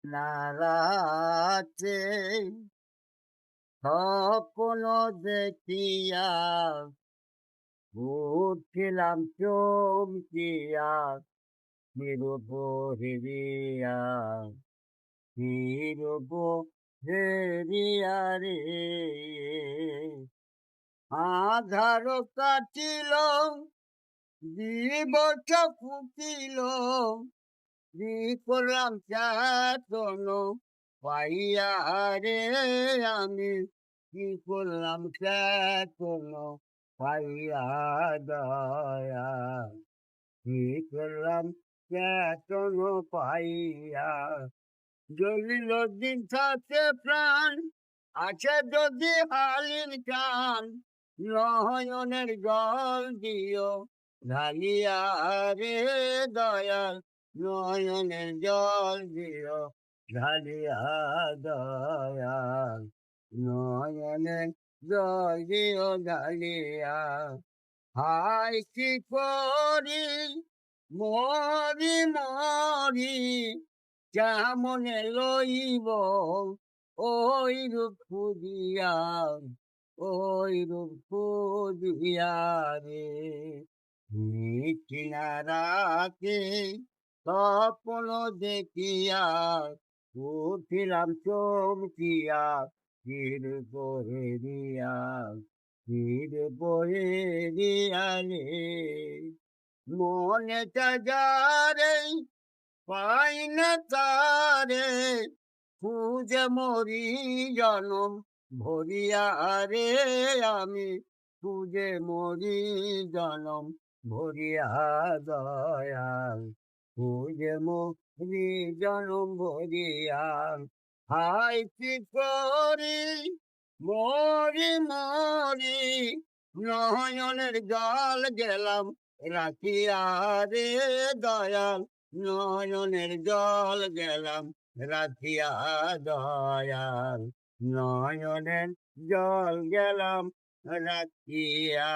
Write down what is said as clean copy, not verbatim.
নারাতে স্বপ্ন দেখিয়া উঠিলাম চমকিয়া নিরূপ হেরিয়া নিরূপ হেরিয়া রে আধার কাটিল দিবস ফুটিল করলাম চেতন পাইয়া রে আমি কি করলাম চেতন পাইয়া দয়া কি করলাম চেতন পাইয়া জ্বলিল দিন থাকে প্রাণ আছে যদি হালির টান নয়নের জল দিও ঢালিয়া রে দয়াল নয়নের জল দিও ঢালিয়া দয়াল নয়নের জল দিও ঢালিয়া হাই কি করি মরি মরি কেমনে লইব ওই রূপ খুঁজিয়া ওই রূপ খুঁজিয়া রে কিনারাতে স্বপ্ন দেখিয়া উঠিলাম চমকিয়া তীর বহেরিয়া তীর বহেরিয়া রে মনে যারে পাই না তারে খুঁজে মরি জনম ভরিয়া রে আমি খুঁজে মরি জনম ভরিয়া দয়াল খুঁজে মরি জনম ভরিয়া হাই কি করি মরি মরি নয়নের জল গেলাম রাখিয়া রে দয়াল নয়নের জল গেলাম রাখিয়া দয়াল নয়নের জল গেলাম রাখিয়া